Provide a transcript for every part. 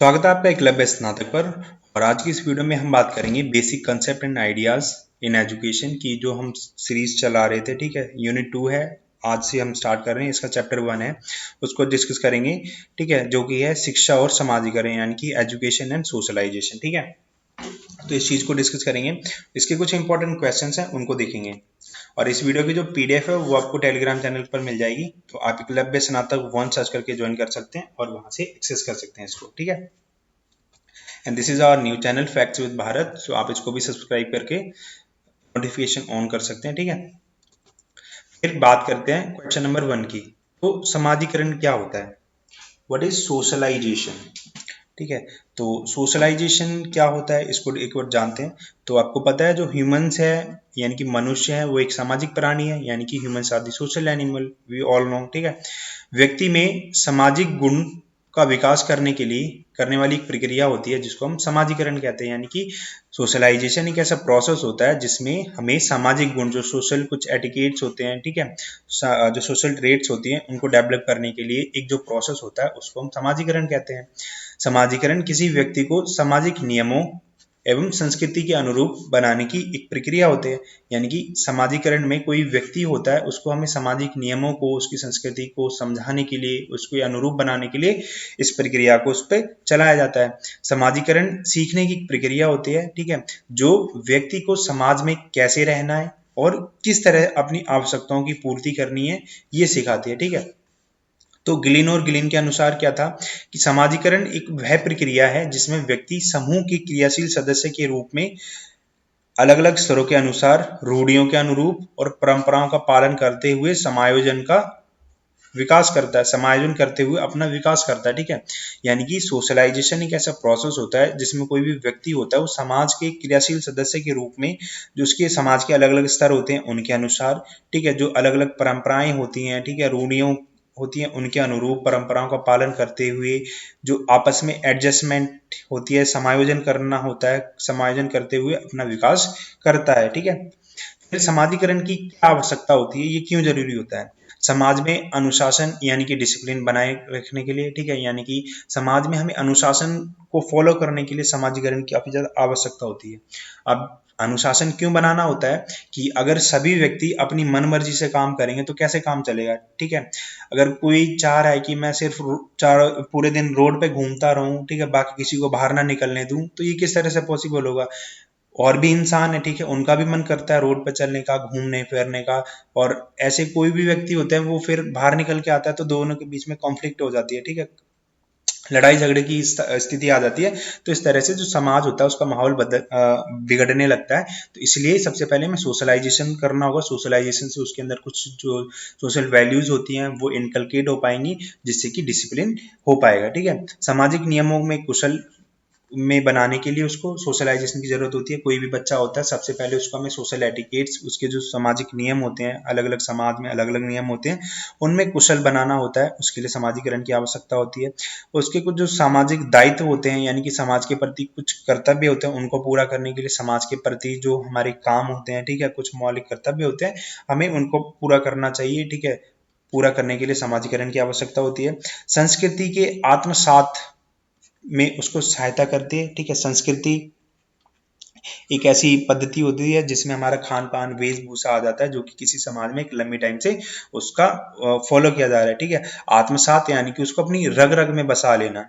स्वागत है आपका एकलव्य स्नातक पर। और आज की इस वीडियो में हम बात करेंगे basic concept and ideas in education की, जो हम सीरीज चला रहे थे। ठीक है, यूनिट 2 है, आज से हम स्टार्ट कर रहे हैं। इसका चैप्टर 1 है, उसको डिस्कस करेंगे। ठीक है, जो कि है शिक्षा और समाजीकरण, यानी कि एजुकेशन एंड सोशलाइजेशन। ठीक है, तो इस चीज को डिस्कस करेंगे। इसके कुछ इंपॉर्टेंट क्वेश्चंस हैं, उनको देखेंगे। और इस वीडियो की जो पीडीएफ है वो आपको टेलीग्राम चैनल पर मिल जाएगी, तो आप एकलव्य स्नातक 1 सर्च करके ज्वाइन कर सकते हैं और वहां से एक्सेस कर सकते हैं इसको। ठीक है, and this is our new channel facts with Bharat, so आप इसको भी सब्सक्राइब करके नोटिफिकेशन ऑन कर सकते हैं। ठीक है, फिर बात करते हैं क्वेश्चन नंबर 1 की। तो समाजीकरण क्या होता है? What is socialization? ठीक है, तो सोशलाइजेशन क्या होता है इसको एक बार जानते हैं। तो आपको पता है, जो ह्यूमंस है यानी कि मनुष्य है, वो एक सामाजिक प्राणी है, यानी कि humans are the social animal, we all know. ठीक है, व्यक्ति में सामाजिक गुण का विकास करने के लिए करने वाली एक प्रक्रिया होती है जिसको हम समाजीकरण कहते हैं। यानी कि सोशलाइजेशन एक ऐसा प्रोसेस होता है जिसमें हमें सामाजिक गुण, जो सोशल कुछ एटिकेट्स होते हैं, ठीक है, जो सोशल ट्रेट्स होती हैं, उनको डेवलप करने के लिए एक जो प्रोसेस होता है उसको हम समाजीकरण कहते हैं। समाजीकरण किसी व्यक्ति को सामाजिक नियमों एवं संस्कृति के अनुरूप बनाने की एक प्रक्रिया होती है। यानी कि समाजीकरण में कोई व्यक्ति होता है, उसको हमें सामाजिक नियमों को, उसकी संस्कृति को समझाने के लिए, उसको अनुरूप बनाने के लिए इस प्रक्रिया को उस पर चलाया जाता है। समाजीकरण सीखने की प्रक्रिया होती है, ठीक है, जो व्यक्ति को समाज में कैसे रहना है और किस तरह अपनी आवश्यकताओं की पूर्ति करनी है, ये सिखाती है। ठीक है, तो गिलिन और गिलिन के अनुसार क्या था कि समाजीकरण एक वह प्रक्रिया है जिसमें व्यक्ति समूह के क्रियाशील सदस्य के रूप में अलग अलग स्तरों के अनुसार, रूढ़ियों के अनुरूप और परंपराओं का पालन करते हुए समायोजन का विकास करता है, समायोजन करते हुए अपना विकास करता है। ठीक है, यानी कि सोशलाइजेशन एक ऐसा प्रोसेस होता है जिसमें कोई भी व्यक्ति होता है वो समाज के क्रियाशील सदस्य के रूप में, जो उसके समाज के अलग अलग स्तर होते हैं उनके अनुसार, ठीक है, जो अलग अलग परंपराएं होती हैं, ठीक है, रूढ़ियों होती हैं, उनके अनुरूप परंपराओं का पालन करते हुए जो आपस में एडजस्टमेंट होती है, समायोजन करना होता है, समायोजन करते हुए अपना विकास करता है। ठीक है, फिर समाजीकरण की क्या आवश्यकता होती है, ये क्यों जरूरी होता है? समाज में अनुशासन यानी कि डिसिप्लिन बनाए रखने के लिए। ठीक है, यानी कि समाज में हमें अनुशासन को फॉलो करने के लिए समाजीकरण की काफी ज्यादा आवश्यकता होती है। अब अनुशासन क्यों बनाना होता है कि अगर सभी व्यक्ति अपनी मन मर्जी से काम करेंगे तो कैसे काम चलेगा। ठीक है, अगर कोई चाह रहा है कि मैं सिर्फ पूरे दिन रोड पे घूमता रहूं, ठीक है, बाकी किसी को बाहर ना निकलने दूं, तो ये किस तरह से पॉसिबल होगा? और भी इंसान है, ठीक है, उनका भी मन करता है रोड पर चलने का, घूमने फिरने का। और ऐसे कोई भी व्यक्ति होता है वो फिर बाहर निकल के आता है तो दोनों के बीच में कॉन्फ्लिक्ट हो जाती है। ठीक है, लड़ाई झगड़े की स्थिति आ जाती है। तो इस तरह से जो समाज होता है उसका माहौल बिगड़ने लगता है। तो इसलिए सबसे पहले हमें सोशलाइजेशन करना होगा। सोशलाइजेशन से उसके अंदर कुछ जो सोशल वैल्यूज होती हैं वो इनकलकेट हो पाएंगी, जिससे कि डिसिप्लिन हो पाएगा। ठीक है, सामाजिक नियमों में कुशल में बनाने के लिए उसको सोशलाइजेशन की जरूरत होती है। कोई भी बच्चा होता है, सबसे पहले उसको हमें सोशल एटिकेट्स, उसके जो सामाजिक नियम होते हैं, अलग अलग समाज में अलग अलग नियम होते हैं, उनमें कुशल बनाना होता है। उसके लिए समाजीकरण की आवश्यकता होती है। उसके कुछ जो सामाजिक दायित्व होते हैं, यानी कि समाज के प्रति कुछ कर्तव्य होते हैं, उनको पूरा करने के लिए समाज के प्रति जो हमारे काम होते हैं, ठीक है, कुछ मौलिक कर्तव्य होते हैं, हमें उनको पूरा करना चाहिए। ठीक है, पूरा करने के लिए समाजीकरण की आवश्यकता होती है। संस्कृति के आत्मसात में उसको सहायता करती है। ठीक है, संस्कृति एक ऐसी पद्धति होती है जिसमें हमारा खान पान, वेशभूषा आ जाता है, जो कि किसी समाज में एक लंबी टाइम से उसका फॉलो किया जा रहा है। ठीक है, आत्मसात यानी कि उसको अपनी रग रग में बसा लेना।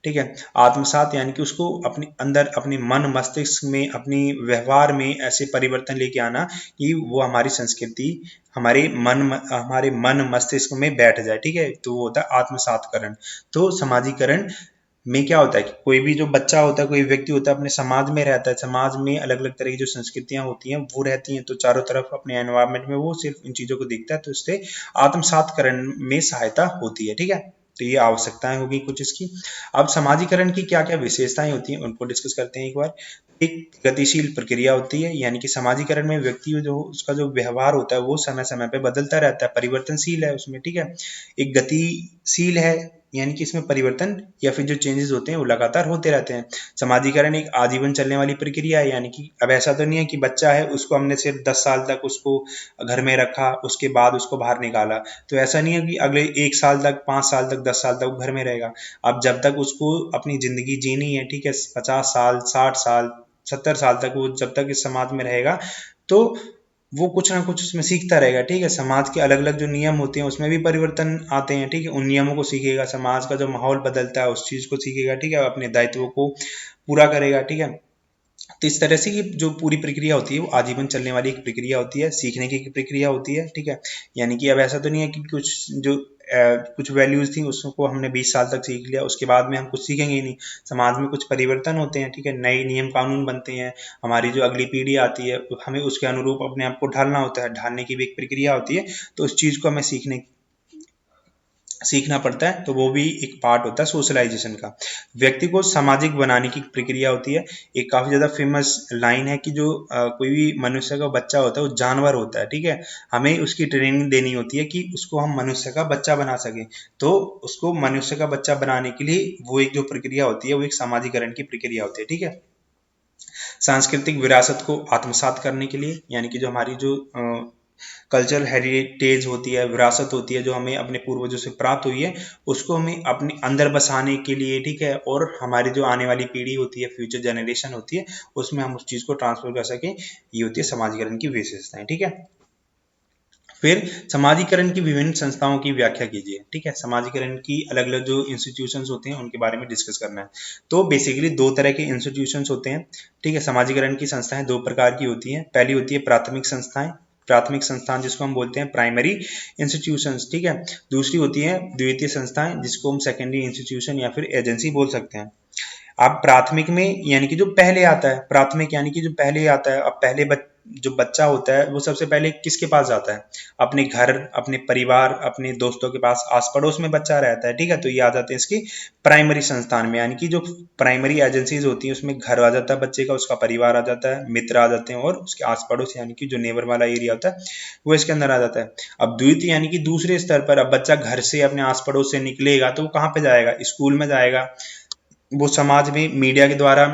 ठीक है, आत्मसात यानी कि उसको अपने अंदर, अपने मन मस्तिष्क में, अपनी व्यवहार में ऐसे परिवर्तन लेके आना कि वो हमारी संस्कृति हमारे मन मस्तिष्क में बैठ जाए। ठीक है, तो वो होता है आत्मसातकरण। तो समाजीकरण में क्या होता है कि कोई भी जो बच्चा होता है, कोई व्यक्ति होता है, अपने समाज में रहता है, समाज में अलग अलग तरह की जो संस्कृतियां होती हैं वो रहती हैं, तो चारों तरफ अपने एनवायरनमेंट में वो सिर्फ इन चीजों को देखता है, तो इससे आत्मसातकरण में सहायता होती है। ठीक है, तो ये आवश्यकताएं होगी कुछ इसकी। अब समाजीकरण की क्या क्या विशेषताएं होती हैं उनको डिस्कस करते हैं एक बार। एक गतिशील प्रक्रिया होती है, यानी कि समाजीकरण में व्यक्ति जो उसका जो व्यवहार होता है वो समय समय पे बदलता रहता है, परिवर्तनशील है उसमें। ठीक है, एक गतिशील है, यानी कि इसमें परिवर्तन या फिर जो चेंजेस होते हैं वो लगातार होते रहते हैं। समाजीकरण एक आजीवन चलने वाली प्रक्रिया है, यानी कि अब ऐसा तो नहीं है कि बच्चा है उसको हमने सिर्फ 10 साल तक उसको घर में रखा, उसके बाद उसको बाहर निकाला, तो ऐसा नहीं है कि अगले 1 साल तक, 5 साल तक, 10 साल तक वो घर में रहेगा। अब जब तक उसको अपनी जिंदगी जीनी है, ठीक है, 50 साल, 60 साल, 70 साल तक वो जब तक इस समाज में रहेगा, तो वो कुछ ना कुछ उसमें सीखता रहेगा, ठीक है। समाज के अलग अलग जो नियम होते हैं उसमें भी परिवर्तन आते हैं, ठीक है। उन नियमों को सीखेगा, समाज का जो माहौल बदलता है उस चीज को सीखेगा, ठीक है, अपने दायित्वों को पूरा करेगा, ठीक है। तो इस तरह से ये जो पूरी प्रक्रिया होती है वो आजीवन चलने वाली एक प्रक्रिया होती है, सीखने की एक प्रक्रिया होती है, ठीक है। यानी कि अब ऐसा तो नहीं है कि कुछ वैल्यूज थी उसको हमने 20 साल तक सीख लिया, उसके बाद में हम कुछ सीखेंगे ही नहीं। समाज में कुछ परिवर्तन होते हैं, ठीक है, नए नियम कानून बनते हैं, हमारी जो अगली पीढ़ी आती है हमें उसके अनुरूप अपने आप को ढालना होता है, ढालने की भी एक प्रक्रिया होती है। तो उस चीज को हमें सीखना पड़ता है, तो वो भी एक पार्ट होता है सोशलाइजेशन का। व्यक्ति को सामाजिक बनाने की प्रक्रिया होती है। एक काफी ज्यादा फेमस लाइन है कि जो कोई भी मनुष्य का बच्चा होता है वो जानवर होता है, ठीक है। हमें उसकी ट्रेनिंग देनी होती है कि उसको हम मनुष्य का बच्चा बना सके। तो उसको मनुष्य का बच्चा बनाने के लिए वो एक जो प्रक्रिया होती है वो एक सामाजिकरण की प्रक्रिया होती है, ठीक है। सांस्कृतिक विरासत को आत्मसात करने के लिए, यानी कि जो हमारी जो कल्चरल हेरिटेज होती है, विरासत होती है जो हमें अपने पूर्वजों से प्राप्त हुई है, उसको हमें अपने अंदर बसाने के लिए, ठीक है, और हमारी जो आने वाली पीढ़ी होती है, फ्यूचर जनरेशन होती है, उसमें हम उस चीज को ट्रांसफर कर सकें, ये होती है समाजीकरण की विशेषताएं, ठीक है। फिर समाजीकरण की विभिन्न संस्थाओं की व्याख्या कीजिए, ठीक है। समाजीकरण की अलग अलग जो इंस्टीट्यूशंस होते हैं उनके बारे में डिस्कस करना है। तो बेसिकली दो तरह के इंस्टीट्यूशंस होते हैं, ठीक है। समाजीकरण की संस्थाएं दो प्रकार की होती हैं। पहली होती है प्राथमिक संस्थाएं, प्राथमिक संस्थान जिसको हम बोलते हैं प्राइमरी इंस्टीट्यूशंस, ठीक है। दूसरी होती है द्वितीय संस्थाएं जिसको हम सेकेंडरी इंस्टीट्यूशन या फिर एजेंसी बोल सकते हैं। अब प्राथमिक में यानी कि जो पहले आता है, प्राथमिक यानी कि जो पहले आता है। अब जो बच्चा होता है वो सबसे पहले किसके पास जाता है? अपने घर, अपने परिवार, अपने दोस्तों के पास, आस पड़ोस में बच्चा रहता है, ठीक है। तो ये आ जाते हैं इसकी प्राइमरी संस्थान में, यानी कि जो प्राइमरी एजेंसीज होती हैं उसमें घर आ जाता है बच्चे का, उसका परिवार आ जाता है, मित्र आ जाते हैं, और उसके आस पड़ोस यानी कि जो नेबर वाला एरिया होता है वो इसके अंदर आ जाता है। अब द्वितीय यानी कि दूसरे स्तर पर, अब बच्चा घर से अपने आस पड़ोस से निकलेगा तो वो कहाँ पे जाएगा? स्कूल में जाएगा। वो समाज में मीडिया के द्वारा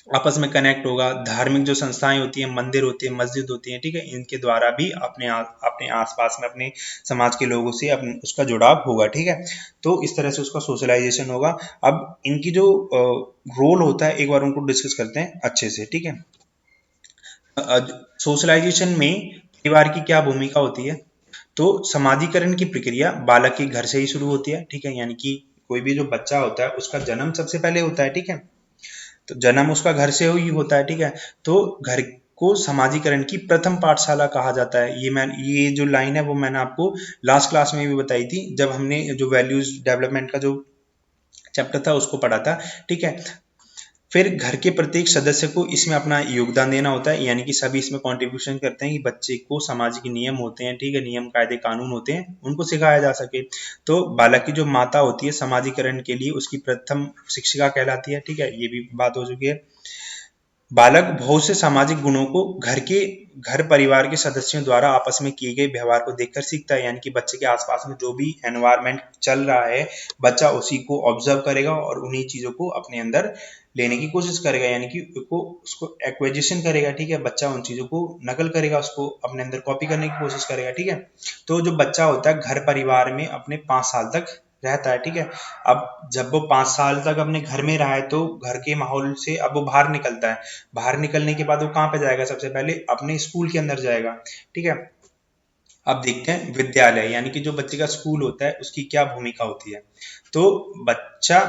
आपस में कनेक्ट होगा। धार्मिक जो संस्थाएं होती हैं, मंदिर होती है, मस्जिद होती है, ठीक है, इनके द्वारा भी अपने आसपास में अपने समाज के लोगों से उसका जुड़ाव होगा, ठीक है। तो इस तरह से उसका सोशलाइजेशन होगा। अब इनकी जो रोल होता है एक बार उनको डिस्कस करते हैं अच्छे से, ठीक है। सोशलाइजेशन में परिवार की क्या भूमिका होती है? तो समाजीकरण की प्रक्रिया बालक के घर से ही शुरू होती है, ठीक है। यानी कि कोई भी जो बच्चा होता है उसका जन्म सबसे पहले होता है, ठीक है। तो जन्म उसका घर से ही होता है, ठीक है। तो घर को समाजीकरण की प्रथम पाठशाला कहा जाता है। ये जो लाइन है वो मैंने आपको लास्ट क्लास में भी बताई थी जब हमने जो वैल्यूज डेवलपमेंट का जो चैप्टर था उसको पढ़ा था, ठीक है। फिर घर के प्रत्येक सदस्य को इसमें अपना योगदान देना होता है, यानी कि सभी इसमें कंट्रीब्यूशन करते हैं कि बच्चे को सामाजिक नियम होते हैं, ठीक है, नियम कायदे कानून होते हैं, उनको सिखाया जा सके। तो बालक की जो माता होती है समाजीकरण के लिए उसकी प्रथम शिक्षिका कहलाती है, ठीक है, ये भी बात हो चुकी है। बालक बहुत से सामाजिक गुणों को घर परिवार के सदस्यों द्वारा आपस में किए गए व्यवहार को देखकर सीखता है, यानी कि बच्चे के आसपास में जो भी एनवायरनमेंट चल रहा है बच्चा उसी को ऑब्जर्व करेगा और उन्हीं चीजों को अपने अंदर लेने की कोशिश करेगा, यानी कि उसको एक्विजिशन करेगा, ठीक है। बच्चा उन चीजों को नकल करेगा, उसको अपने अंदर कॉपी करने की कोशिश करेगा, ठीक है। तो जो बच्चा होता है घर परिवार में अपने 5 साल तक रहता है, ठीक है। अब जब वो 5 साल तक अपने घर में रहा है तो घर के माहौल से अब वो बाहर निकलता है। बाहर निकलने के बाद वो कहाँ पे जाएगा? सबसे पहले अपने स्कूल के अंदर जाएगा, ठीक है। अब देखते हैं विद्यालय, यानी कि जो बच्चे का स्कूल होता है उसकी क्या भूमिका होती है। तो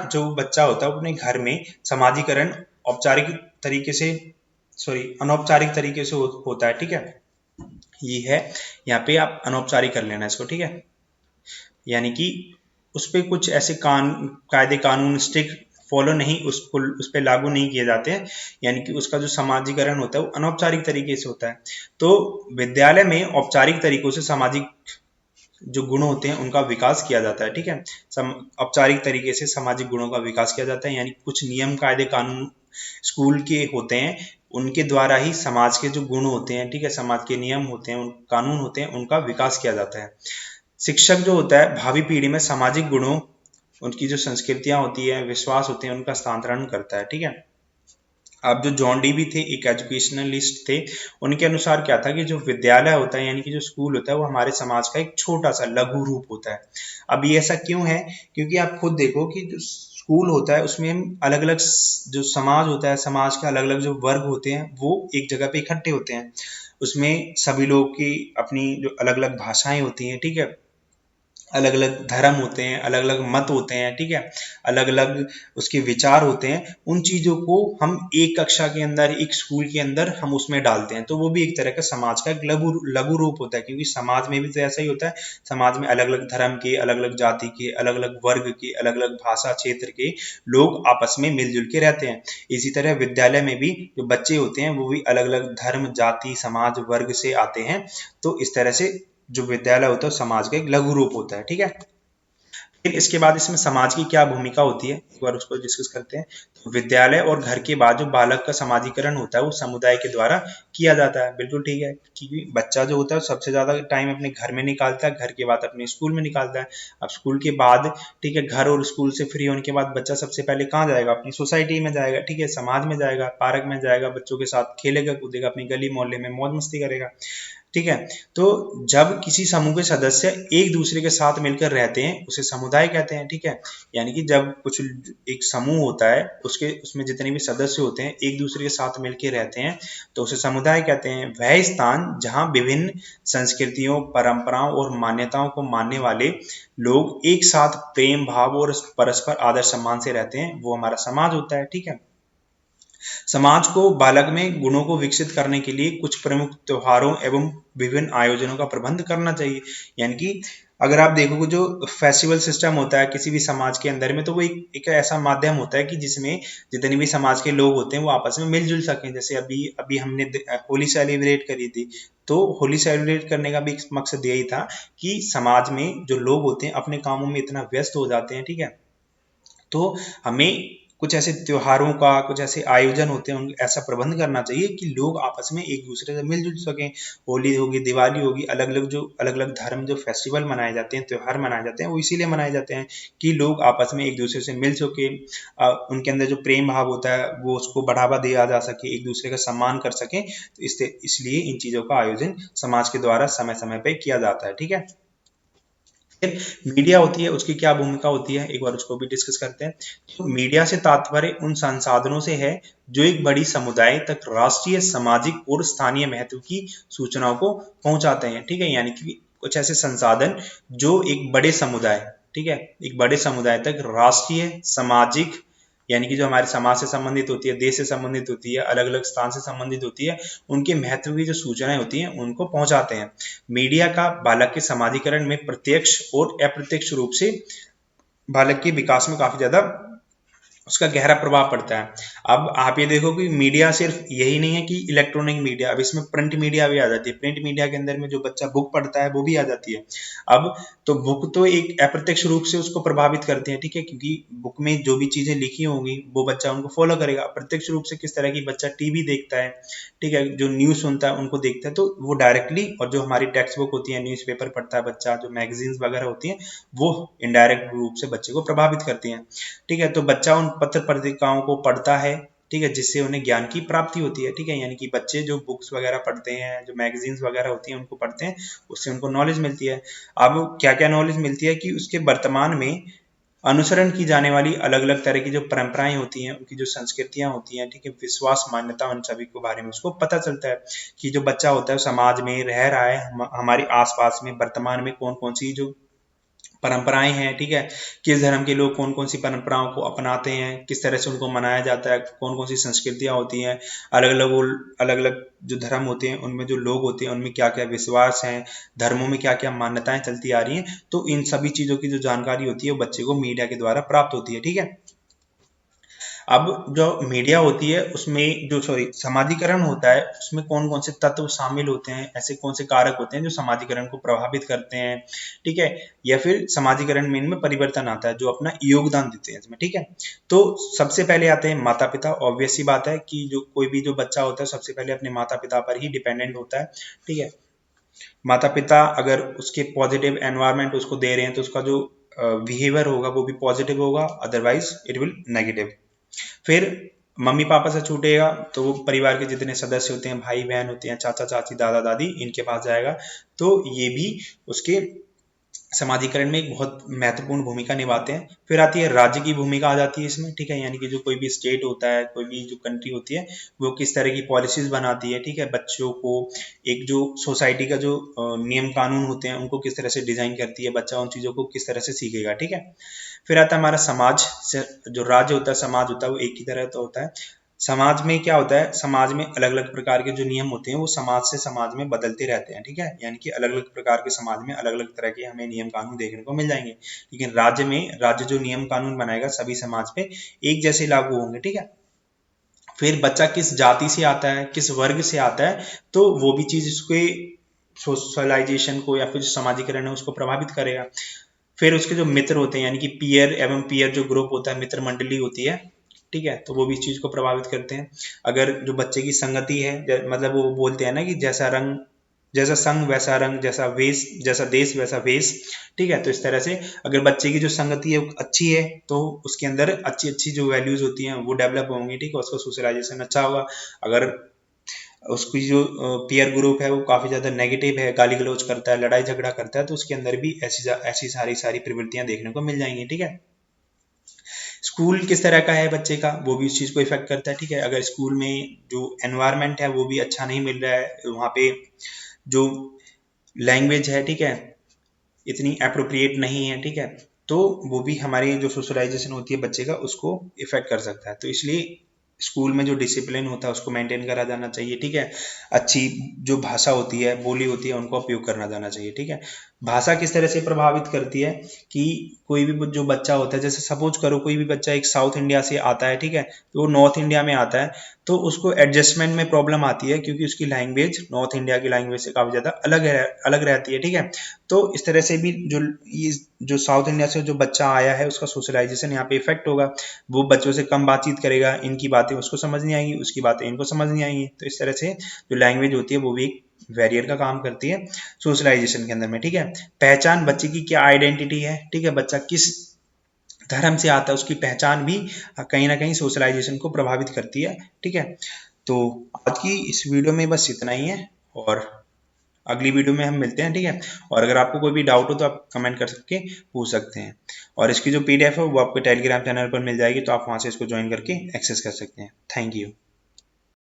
जो बच्चा होता है अपने घर में समाजीकरण औपचारिक तरीके से, सॉरी, अनौपचारिक तरीके से होता है, ठीक है। ये है, यहाँ पे आप अनौपचारिक कर लेना इसको, ठीक है। यानी कि उस पे कुछ ऐसे कायदे कानून स्ट्रिक्ट फॉलो नहीं, उस पे लागू नहीं किए जाते हैं, यानी कि उसका जो समाजीकरण होता है वो अनौपचारिक तरीके से होता है। तो विद्यालय में औपचारिक तरीकों से सामाजिक जो गुण होते हैं उनका विकास किया जाता है, ठीक है। औपचारिक तरीके से सामाजिक गुणों का विकास किया जाता है, यानी कुछ नियम कायदे कानून स्कूल के होते हैं, उनके द्वारा ही समाज के जो गुण होते हैं, ठीक है, समाज के नियम होते हैं, कानून होते हैं, उनका विकास किया जाता है। शिक्षक जो होता है भावी पीढ़ी में सामाजिक गुणों उनकी जो संस्कृतियां होती है, विश्वास होते हैं, उनका स्थानांतरण करता है। ठीक है। अब जो जॉन डीवी थे, एक एजुकेशनलिस्ट थे, उनके अनुसार क्या था कि जो विद्यालय होता है यानी कि जो स्कूल होता है वो हमारे समाज का एक छोटा सा लघु रूप होता है। अब ये ऐसा क्यों है? क्योंकि आप खुद देखो कि जो स्कूल होता है उसमें हम अलग अलग जो समाज होता है, समाज के अलग अलग जो वर्ग होते हैं वो एक जगह पे इकट्ठे होते हैं। उसमें सभी लोग की अपनी जो अलग अलग भाषाएं होती हैं, ठीक है, अलग अलग धर्म होते हैं, अलग अलग मत होते हैं, ठीक है, अलग अलग उसके विचार होते हैं। उन चीजों को हम एक कक्षा के अंदर, एक स्कूल के अंदर हम उसमें डालते हैं, तो वो भी एक तरह का समाज का एक लघु लघु रूप होता है। क्योंकि समाज में भी तो ऐसा ही होता है, समाज में अलग अलग धर्म के, अलग अलग जाति के, अलग अलग वर्ग के, अलग अलग भाषा क्षेत्र के लोग आपस में मिलजुल के रहते हैं। इसी तरह विद्यालय में भी जो बच्चे होते हैं वो भी अलग अलग धर्म, जाति, समाज, वर्ग से आते हैं। तो इस तरह से जो विद्यालय होता है समाज का एक लघु रूप होता है। ठीक है। फिर इसके बाद इसमें समाज की क्या भूमिका होती है, एक बार उसको डिस्कस करते हैं। तो विद्यालय और घर के बाद जो बालक का समाजीकरण होता है वो समुदाय के द्वारा किया जाता है। बिल्कुल ठीक है, क्योंकि बच्चा जो होता है सबसे ज्यादा टाइम अपने घर में निकालता है, घर के बाद अपने स्कूल में निकालता है। अब स्कूल के बाद, ठीक है, घर और स्कूल से फ्री होने के बाद बच्चा सबसे पहले कहाँ जाएगा? अपनी सोसाइटी में जाएगा, ठीक है, समाज में जाएगा, पार्क में जाएगा, बच्चों के साथ खेलेगा कूदेगा, अपनी गली मोहल्ले में मौज मस्ती करेगा। ठीक है। तो जब किसी समूह के सदस्य एक दूसरे के साथ मिलकर रहते हैं उसे समुदाय कहते हैं। ठीक है। यानी कि जब कुछ एक समूह होता है उसमें जितने भी सदस्य होते हैं एक दूसरे के साथ मिलकर रहते हैं तो उसे समुदाय कहते हैं। वह स्थान जहां विभिन्न संस्कृतियों, परंपराओं और मान्यताओं को मानने वाले लोग एक साथ प्रेम भाव और परस्पर आदर सम्मान से रहते हैं वो हमारा समाज होता है। ठीक है। समाज को बालक में गुणों को विकसित करने के लिए कुछ प्रमुख त्योहारों एवं विभिन्न आयोजनों का प्रबंध करना चाहिए। यानी कि अगर आप देखोगे जो फेस्टिवल सिस्टम होता है किसी भी समाज के अंदर में, तो वो एक ऐसा माध्यम होता है कि जिसमें जितने भी समाज के लोग होते हैं वो आपस में मिलजुल सकें। जैसे अभी अभी हमने होली सेलिब्रेट करी थी, तो होली सेलिब्रेट करने का भी एक मकसद यही था कि समाज में जो लोग होते हैं अपने कामों में इतना व्यस्त हो जाते हैं, ठीक है, तो हमें कुछ ऐसे त्योहारों का, कुछ ऐसे आयोजन होते हैं ऐसा प्रबंध करना चाहिए कि लोग आपस में एक दूसरे से मिलजुल सकें। होली होगी, दिवाली होगी, अलग अलग धर्म जो फेस्टिवल मनाए जाते हैं, त्योहार मनाए जाते हैं, वो इसीलिए मनाए जाते हैं कि लोग आपस में एक दूसरे से मिल सके, उनके अंदर जो प्रेम भाव होता है वो उसको बढ़ावा दिया जा सके, एक दूसरे का सम्मान कर सकें। तो इसलिए इन चीजों का आयोजन समाज के द्वारा समय समय पर किया जाता है। ठीक है। मीडिया होती है उसकी क्या भूमिका होती है, एक बार उसको भी डिस्कस करते हैं। तो मीडिया से तात्पर्य उन संसाधनों से है जो एक बड़ी समुदाय तक राष्ट्रीय, सामाजिक और स्थानीय महत्व की सूचनाओं को पहुंचाते हैं। ठीक है। यानी कि कुछ ऐसे संसाधन जो एक बड़े समुदाय, ठीक है, एक बड़े समुदाय तक राष्ट्रीय, सामाजिक, यानी कि जो हमारे समाज से संबंधित होती है, देश से संबंधित होती है, अलग अलग स्थान से संबंधित होती है, उनके महत्व की जो सूचनाएं होती हैं उनको पहुंचाते हैं। मीडिया का बालक के समाजीकरण में प्रत्यक्ष और अप्रत्यक्ष रूप से बालक के विकास में काफी ज्यादा उसका गहरा प्रभाव पड़ता है। अब आप ये देखो कि मीडिया सिर्फ यही नहीं है कि इलेक्ट्रॉनिक मीडिया, अब इसमें प्रिंट मीडिया भी आ जाती है। प्रिंट मीडिया के अंदर में जो बच्चा बुक पढ़ता है वो भी आ जाती है। अब तो बुक तो एक अप्रत्यक्ष रूप से उसको प्रभावित करती है, ठीक है, क्योंकि बुक में जो भी चीजें लिखी होंगी वो बच्चा उनको फॉलो करेगा। प्रत्यक्ष रूप से किस तरह की बच्चा टीवी देखता है, ठीक है, जो न्यूज सुनता है उनको देखता है, तो वो डायरेक्टली, और जो हमारी टेक्स्ट बुक होती है, न्यूज़पेपर पढ़ता है बच्चा, जो मैगजीन्स वगैरह होती हैं वो इनडायरेक्ट रूप से बच्चे को प्रभावित करती हैं। ठीक है। तो बच्चा उन पत्र पत्रिकाओं को पढ़ता है, ठीक है, जिससे उन्हें ज्ञान की प्राप्ति होती है। ठीक है। यानी कि बच्चे जो बुक्स वगैरह पढ़ते हैं, जो मैगजीन्स वगैरह होती हैं उनको पढ़ते हैं, उससे उनको नॉलेज मिलती है। अब क्या क्या नॉलेज मिलती है कि उसके वर्तमान में अनुसरण की जाने वाली अलग अलग तरह की जो परंपराएं होती हैं, उनकी जो संस्कृतियां होती हैं, ठीक है, विश्वास, मान्यता, उन सभी के बारे में उसको पता चलता है कि जो बच्चा होता है समाज में रह रहा है, हमारे आसपास में वर्तमान में कौन कौन सी जो परंपराएं हैं, ठीक है, किस धर्म के लोग कौन कौन सी परंपराओं को अपनाते हैं, किस तरह से उनको मनाया जाता है, कौन कौन सी संस्कृतियां होती हैं, अलग अलग जो धर्म होते हैं उनमें जो लोग होते हैं उनमें क्या क्या विश्वास हैं, धर्मों में क्या क्या मान्यताएं चलती आ रही हैं। तो इन सभी चीजों की जो जानकारी होती है वो बच्चे को मीडिया के द्वारा प्राप्त होती है। ठीक है। अब जो मीडिया होती है उसमें जो समाजीकरण होता है उसमें कौन कौन से तत्व शामिल होते हैं, ऐसे कौन से कारक होते हैं जो समाजीकरण को प्रभावित करते हैं, ठीक है, या फिर समाजीकरण में इनमें परिवर्तन आता है, जो अपना योगदान देते हैं इसमें। ठीक है। तो सबसे पहले आते हैं माता पिता। ऑब्वियस सी बात है कि जो कोई भी जो बच्चा होता है सबसे पहले अपने माता पिता पर ही डिपेंडेंट होता है। ठीक है। माता पिता अगर उसके पॉजिटिव एनवायरनमेंट उसको दे रहे हैं तो उसका जो बिहेवियर होगा वो भी पॉजिटिव होगा, अदरवाइज इट विल नेगेटिव। फिर मम्मी पापा से छूटेगा तो वो परिवार के जितने सदस्य होते हैं, भाई बहन होते हैं, चाचा चाची, दादा दादी, इनके पास जाएगा। तो ये भी उसके समाजीकरण में एक बहुत महत्वपूर्ण भूमिका निभाते हैं। फिर आती है राज्य की भूमिका आ जाती है इसमें, ठीक है, यानी कि जो कोई भी स्टेट होता है, कोई भी जो कंट्री होती है, वो किस तरह की पॉलिसीज बनाती है, ठीक है, बच्चों को एक जो सोसाइटी का जो नियम कानून होते हैं उनको किस तरह से डिजाइन करती है, बच्चा उन चीजों को किस तरह से सीखेगा, ठीक है। फिर आता है हमारा समाज से, जो राज्य होता है, समाज होता है, वो एक ही तरह का होता है। समाज में क्या होता है, समाज में अलग अलग प्रकार के जो नियम होते हैं वो समाज से समाज में बदलते रहते हैं, ठीक है, यानी कि अलग अलग प्रकार के समाज में अलग अलग तरह के हमें नियम कानून देखने को मिल जाएंगे। लेकिन राज्य में, राज्य जो नियम कानून बनाएगा सभी समाज पे एक जैसे लागू होंगे, ठीक है। फिर बच्चा किस जाति से आता है, किस वर्ग से आता है, तो वो भी चीज उसके सोशलाइजेशन को या फिर जो समाजीकरण है उसको प्रभावित करेगा। फिर उसके जो मित्र होते हैं, यानी कि पीयर एवं पीयर जो ग्रुप होता है, मित्र मंडली होती है, ठीक है, तो वो भी इस चीज को प्रभावित करते हैं। अगर जो बच्चे की संगति है, मतलब वो बोलते हैं ना कि जैसा रंग, जैसा संग वैसा रंग, जैसा वेश, जैसा देश वैसा वेश, ठीक है। तो इस तरह से अगर बच्चे की जो संगति है अच्छी है तो उसके अंदर अच्छी अच्छी जो वैल्यूज होती हैं वो डेवलप होंगी, ठीक है, उसका सोशलाइजेशन अच्छा होगा। अगर उसकी जो पीयर ग्रुप है वो काफी ज्यादा नेगेटिव है, गाली गलौज करता है, लड़ाई झगड़ा करता है, तो उसके अंदर भी ऐसी ऐसी सारी सारी प्रवृत्तियां देखने को मिल जाएंगी, ठीक है। स्कूल किस तरह का है बच्चे का, वो भी उस चीज को इफेक्ट करता है, ठीक है। अगर स्कूल में जो एनवायरनमेंट है वो भी अच्छा नहीं मिल रहा है, वहाँ पे जो लैंग्वेज है, ठीक है, इतनी अप्रोप्रिएट नहीं है, ठीक है, तो वो भी हमारी जो सोशलाइजेशन होती है बच्चे का उसको इफेक्ट कर सकता है। तो इसलिए स्कूल में जो डिसिप्लिन होता है उसको मेंटेन करा जाना चाहिए, ठीक है। अच्छी जो भाषा होती है, बोली होती है, उनको उपयोग करना जाना चाहिए, ठीक है। भाषा किस तरह से प्रभावित करती है कि कोई भी जो बच्चा होता है, जैसे सपोज करो कोई भी बच्चा एक साउथ इंडिया से आता है, ठीक है, तो वो नॉर्थ इंडिया में आता है, तो उसको एडजस्टमेंट में प्रॉब्लम आती है क्योंकि उसकी लैंग्वेज नॉर्थ इंडिया की लैंग्वेज से काफी ज्यादा अलग रहती है, ठीक है। तो इस तरह से भी जो ये जो साउथ इंडिया से जो बच्चा आया है उसका सोशलाइजेशन यहाँ पे इफेक्ट होगा। वो बच्चों से कम बातचीत करेगा, इनकी बातें उसको समझ नहीं आएंगी, उसकी बातें इनको समझ नहीं आएंगी। तो इस तरह से जो लैंग्वेज होती है वो भी एक बैरियर का काम करती है सोशलाइजेशन के अंदर में, ठीक है। पहचान, बच्चे की क्या आइडेंटिटी है, ठीक है, बच्चा किस धर्म से आता है, उसकी पहचान भी कहीं ना कहीं सोशलाइजेशन को प्रभावित करती है, ठीक है। तो आज की इस वीडियो में बस इतना ही है, और अगली वीडियो में हम मिलते हैं, ठीक है। और अगर आपको कोई भी डाउट हो तो आप कमेंट कर सकके पूछ सकते हैं, और इसकी जो पीडीएफ है वो आपको टेलीग्राम चैनल पर मिल जाएगी, तो आप वहां से इसको ज्वाइन करके एक्सेस कर सकते हैं। Thank you.